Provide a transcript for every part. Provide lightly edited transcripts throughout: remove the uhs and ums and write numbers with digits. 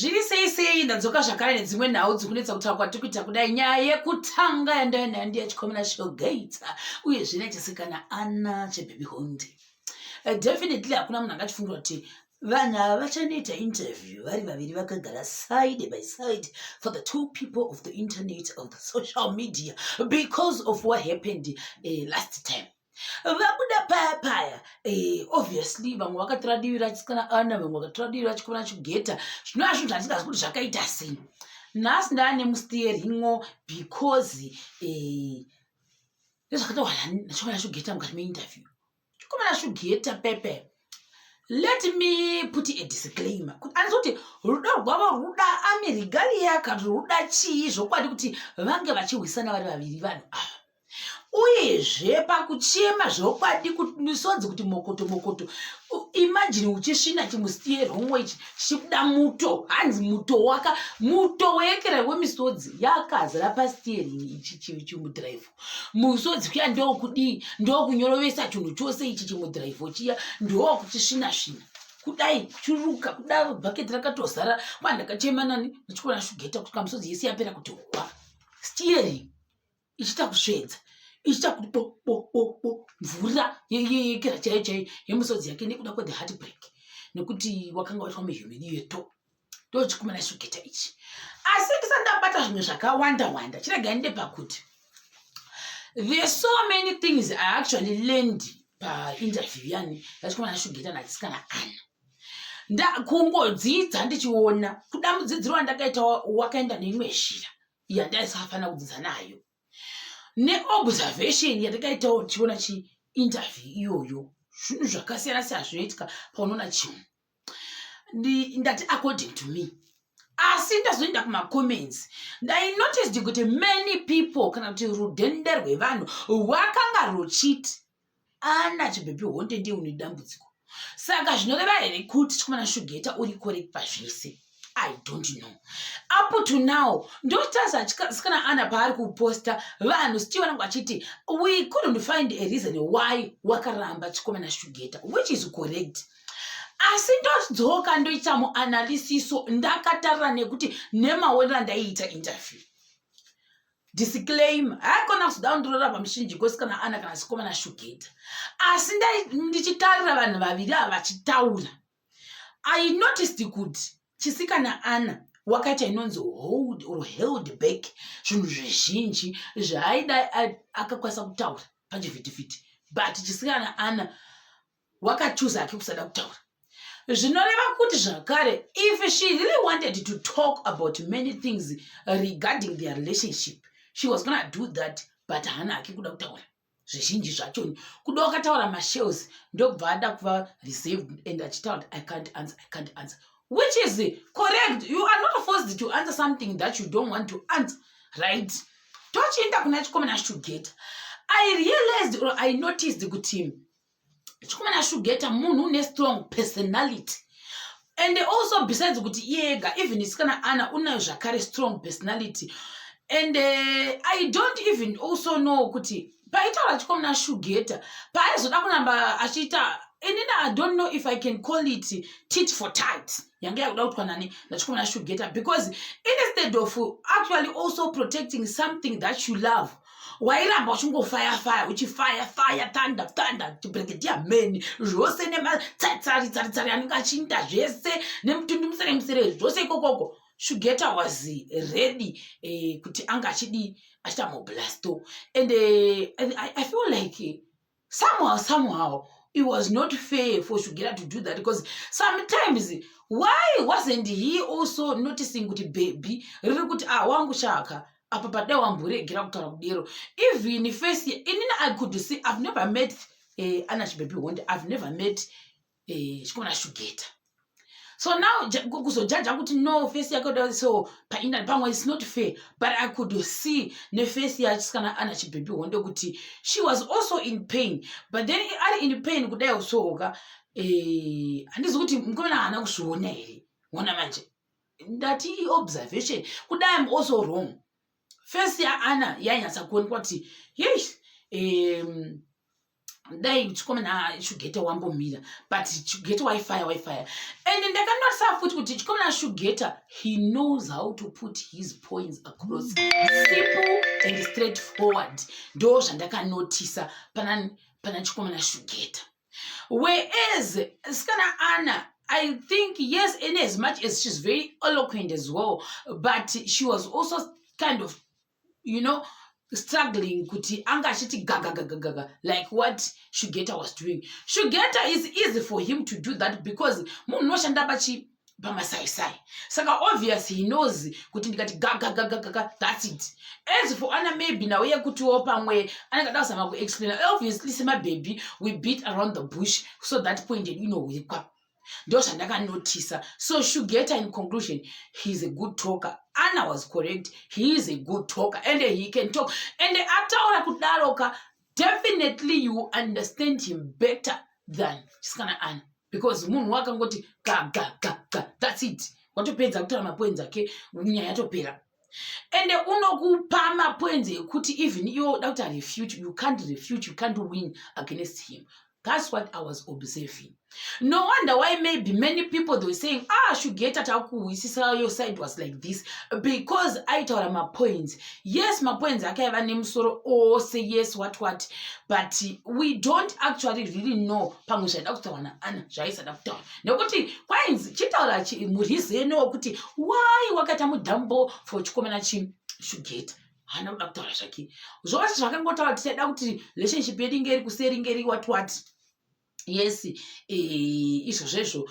Zviri sei ndadzoka zvakare nedzimwe nhau dzikunetsa kutaura kwatiri kuita kudai nyaya yekutanga yandaenda ndiyachikomana Showgates uye zvina chisikana Anna cheBaby Honde. Definitely hakuna munhu angachifungira kuti vanhu ava vachanoita interview vari vaviri vakagara side by side for the two people of the internet, of the social media, because of what happened last time. Vabuda paya obviously vamwe vakatora divi rachisikana Anna, vamwe vakatora divi rachikomana Shugeta. Zvinova zvinhu zvatingazi kuti zvakaita sei. Nhasi ndaane musteerin'o because nezvakataura nachikomana Shugeta mukati meinterview. Chikomana Shugeta pepe, let me put a disclaimer. Kuti rudo rwavo ruda amerigalia kana ruda chii zvokwadi kuti vange vachihwisana vari vaviri vanhu ava. Uyezve pakuchema zvokwadi kuti misodzi kuti mokoto. Imagine uchisvina chimusteerin'o ichi chichibuda muto, hanzi muto wekera wemisodzi yakazara pasteering ichi chimudhiraivho. Musodzi kuya ndokunyorovesa chinhu chose ichi chimudhiraivho chiya ndokuchisvina kudai churuka kudai bhaketi rakatozara kwandakachema nachikomana Shugeta kuti kamusodzi yese yapera kuti hwa steering ichita kusvedza ichita kuti po mvura yekera chaiyo yemusodzi yake nekuda kwethe heartbreak nekuti wakanga waitwa muhumiliato ndochikomana Shugeta ichi. Asi ndisandabata zvimwe zvakawanda chirega ndide pakuti there's so many things I actually learned painterview yani yachikomana Shugeta nachisikana Anna. Ndakungodzidza ndichiona kudamudzidziro wandakaita wakaenda neimwe zhira yandaisafana kudzidza nayo neobservation yandakaitawo tichiona interview iyoyo. Zvinhu zvakasiyana zvinoitika paunoona chinhu. Ndati according to me. Asi ndazoenda kumacomments ndai noticed kuti many people kana kuti rudende rwevanhu rwakanga ruchiti Anna cheBaby Honde ndiye une dambudziko. Saka zvinoreva here kuti chikomana Shugeta uri correct pazvese? I don't know. Up to now, ndotaza chisikana Anna paari kuposta vanhu stichiona vachiti we couldn't find a reason why wakaramba chikomana Shugeta, which is correct. Asi ndodzoka ndoita muanalisiso ndakatarira nekuti nemaonera ndaiita interview. Disclaimer, haikona kuzodaundorora pamushinji kwesikana Anna kana chikomana Shugeta. Asi ndichitarira vanhu vaviri ava vachitaura, I noticed kuti chisikana Anna wakaita inonzi held back zvinhu zvizhinji zvaaida akakwanisa kutaura panchivhitivhiti, but chisikana Anna wakachuza hake kusada kutaura. Zvinoreva kuti zvakare if she really wanted to talk about many things regarding their relationship, she was gonna do that, but hana hake kuda kutaura zvizhinji zvachoni. Kuda wakataura mashells ndobva ada kuva reserved and achitaura I can't answer. Which is correct. You are not forced to answer something that you don't want to answer, right? Tochienda kuna chikomana Shugeta, I realized or I noticed kuti chikomana Shugeta munhu une strong personality. And also besides kuti yega, even isikana Anna unayo zvakare strong personality. And I don't even also know kuti paitaura chikomana Shugeta paaizoda kunamba achiita I don't know if I can call it tit for tat. Yanga yakuda kutwa nani nachikomana Shugeta, because instead of actually also protecting something that you love, wairamba uchingo fire uchifire thunder chibrekedia men zvose nematsari anenge achinda zvese nemutundu musere zvose ikokoko. Shugeta was ready kuti anga achita moblasto, and I feel like somehow it was not fair for Shugeta to do that, because sometimes why wasn't he also noticing kuti baby riri kuti wangu shaka apa padai wamboregera kutaura kudero. Even first inini I could see, I've never met Anna cheBaby Honde, I've never met chikomana Shugeta. So now kuzojaja kuti no face yake so painda pamwe it's not fair, but I could see ne face yachisikana Anna cheBaby Honde kuti she was also in pain, but then ari in pain kudai usoka handizi kuti mukomana hana kuzviona here. Mona manje ndati observation kudai I'm also wrong. Face ya Anna yainyatsa kuonekwa kuti yes dai chikomana Shugeta wambomira but Shugeta wi-fi and ndakanotsa futi kuti chikomana Shugeta he knows how to put his points across simple and straightforward ndo zvandakanotisa pana chikomana Shugeta. Whereas Skana Anna, I think yes, in as much as she's very eloquent as well, but she was also kind of, struggling kuti anga achiti gaga like what Shugeta was doing. Shugeta is easy for him to do that because munhu unoshanda pamasaisai, saka obvious he knows kuti ndikati gaga that's it. As for Anna, maybe now we kuti pamwe anenge dasama ku explain, obviously sema baby we beat around the bush so that point we kwa ndo zvandakanotisa. So Shugeta, in conclusion, he's a good talker. Anna was correct, he is a good talker and he can talk, and ataura kudaroka definitely you understand him better than Skana Anna because munhu wakangoti ga that's it, watopedza kutora mapoints ake nyaya yatopera. And unokupa mapoints ekuti even you doubt refute, you can't refute, you can't win against him. That's what I was observing. No wonder why maybe many people they were saying, Shugeta takuwisisa your side was like this because I told my points. Yes, my points I can't name sort or say yes what, but we don't actually really know. Pamusha doctor wana ana jaisa doctor. Nokoti points chitaura chi murize no kuti why wakata mudambo for chikomana chi Shugeta. Hana kutaura zvaki zvose zvakangotaura tichida kuti relationship yedu ingeri kuseri ngeri what yes izvozvo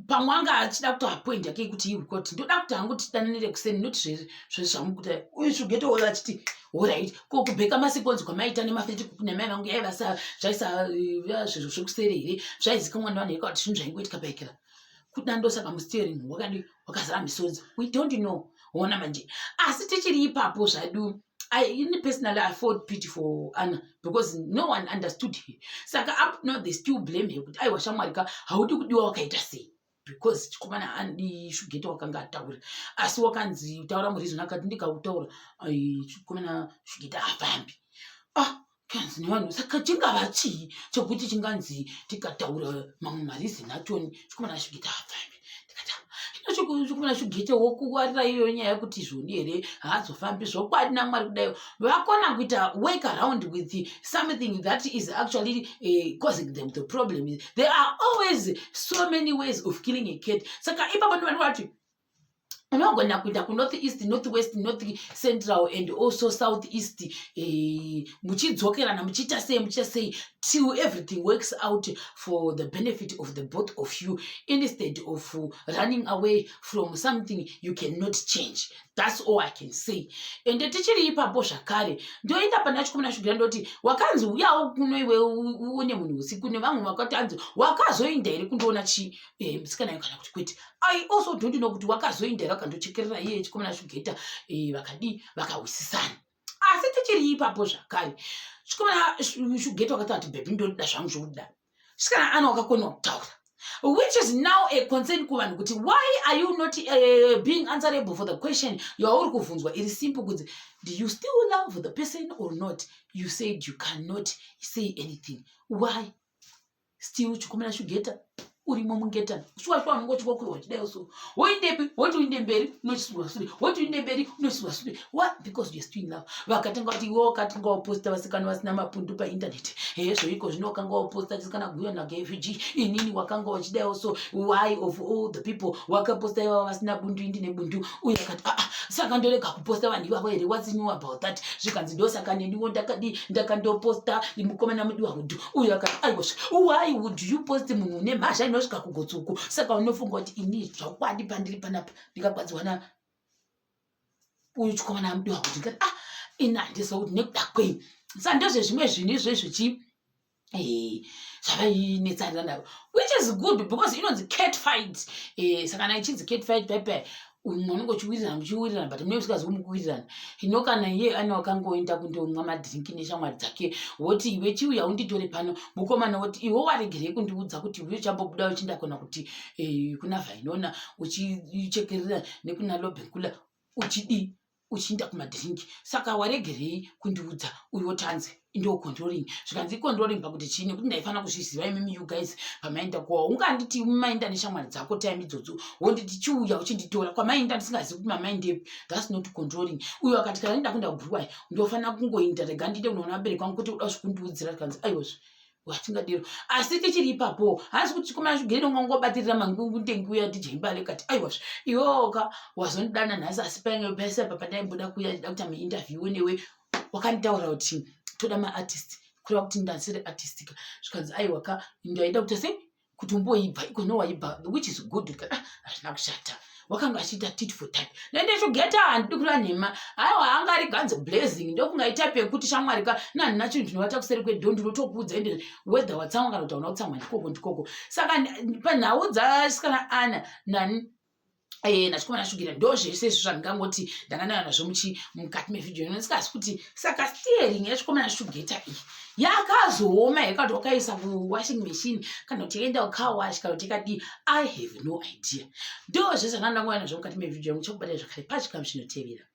pamwanga achida kutoa point yake kuti irikoti ndoda kuti hangu tidanire kuseni noti zvezvamukuta uyu Shugeta oyo achiti alright kubheka masequence kwamaita nemafeti nemai vangu yaivasa zvaisa zvezvo zvekuseri here zvaizikamwa nevanhu yeka kuti zvinhu zvaingoitika paikira kudandosaka musteering wakazara misodzi we don't know wona manje asi tichiri ipapo zvadu personally I felt pity for Anna because no one understood her. Saka up now they still blame her kuti aiwa shamwarika haudi kudiwa wakaita sei because chikomana andi Shugeta wakanga ataura asi wakanzi taura murizon akati ndikautaura chikomana Shugeta afambi kanzi nevanhu saka chingava chii chokuti chinganzi tikataura mamwe marizon achoni chikomana Shugeta afambi chikomana Shugeta wokuwarira iyo nyaya yekuti zvoni here haazofambi zvokwadi namwari kudayo vakona kuita work around with something that is actually causing them the problem. There are always so many ways of killing a cat. Saka ipapo ndi vanhu vati unogona kuita kunortheast, northwest, north central and also southeast muchidzokerana muchiita sei till everything works out for the benefit of the both of you instead of running away from something you cannot change. That's all I can say. And tichiri ipapo zvakare ndoenda pana chikomana Shugeta ndoti wakanzi uyawo kuno iwe uone munhu usiku nevamwe vakatanzi wakazoenda here kundoona musikana kana kuti kwete. I also don't know kuti wakazoenda here akandochekerera iye chikomana Shugeta vakawisisana asi tichiri ipapo zvakare chikomana Shugeta wakati bhebhi ndoda zvangu zvokuda sikana Anna wakakona kutaura, which is now a concern kuvanhu kuti why are you not being answerable for the question yauri kuvunzwa. It is simple kuti do you still love the person or not? You said you cannot say anything. Why still chikomana Shugeta urimo mungetani shwa ngochikokurwa chidayo so woindepi woti uinde mberi unochisiwa sure woti uinde mberi unochisiwa sure what because you are still in love. Vakatanga kuti iwo wakatanga waposta vasikana vasina mapundu painternet zvoiko zvino wakanga waposta chisikana guya naGFG inini wakanga wachidayo so why of all the people wakaposta iva vasina bundu indi nebundu uye akati saka ndorega kuposta vanhu ivavo here what's new about that zvikanzi ndosaka neniwo ndakandoposta mukomana mudiwa hudhu uye akati aiwa why would you post munhu une mhasha inosvika kugotsuku saka unofunga kuti ini zvakwadi pandiri panapa ndikakwadziwana uyu chikomana mudiwa hudhu ndikati ina handisa kuti nekuda kwei saka ndozvezvimwe zvinhu izvezvo zvavainetsarira navo which is good because inonzi cat fight saka naichinzi cat fight pepe unenge uchiwirirana but mune usikazi kumuwirirana hino kana iye ana wakangoenda kundomwa madhiringi neshamwari dzake woti iwe chiuya unditore pano mukomana woti iwe waregerei kundiudza kuti uye uchambobuda uchindakona kuti kuna Vainona uchichekerera nekuna Lobhekula uchidi uchienda kumadhiringi. Saka waregerei kundiudza uyo tanzi ndo controlling. Zvikanzi controlling pakuti chini kuti ndaifana kuzviziva imimi you guys pamaenda kwa unganditi maenda neshamwari dzako time idzodzo wonditi chiuya uchinditora kwamaenda ndisingazivi kuti mamaende. That's not controlling. Uyo akati kana ndida kunda kubhuya ndofana kungoinda rega ndide unoona abereki wangu kuti uda kundiudzira kanzi aiwozve watingadiro asi tichiri ipapo hasi kuti chikomana chigere ungangobatirira mangungu ndenguya ndijeibale kati aiwazve iwoka wazondidana nhasi asi painge pese papandaimboda kuya ndida kuita mainterview newe wakanditaura kuti toda maartist kureva kuti ndansiri artistika zvikanzi aiwaka ndaida kuti se kuti umboibva iko nowaibva which is good hazvina kushata wakanga achiita tit for tat nendechogeta handidi kura nhema aiwa anga ari ganze blazing ndokungaita pekuti shamwari ka nani nacho ndinovata kuseri kwedho ndinotokuudza ende weather watsamwa kana kuti hauna kutsamwa ndikoko saka panhau dzasikana Ana nani nachikomana shugira ndozvese izvo zvandingangoti ndanganayo nazvo mukati mevhidhiyo ndisikazi kuti saka steering yachikomana shugeta iyi yakazooma yakati wakaisa kuwashing machine kana kuti yakaenda kukawash kana kuti yakadii I have no idea. Ndozvese zvandanganayo nazvo mukati mevhidhiyo muchokubata zvakare pachikamu chinotevera.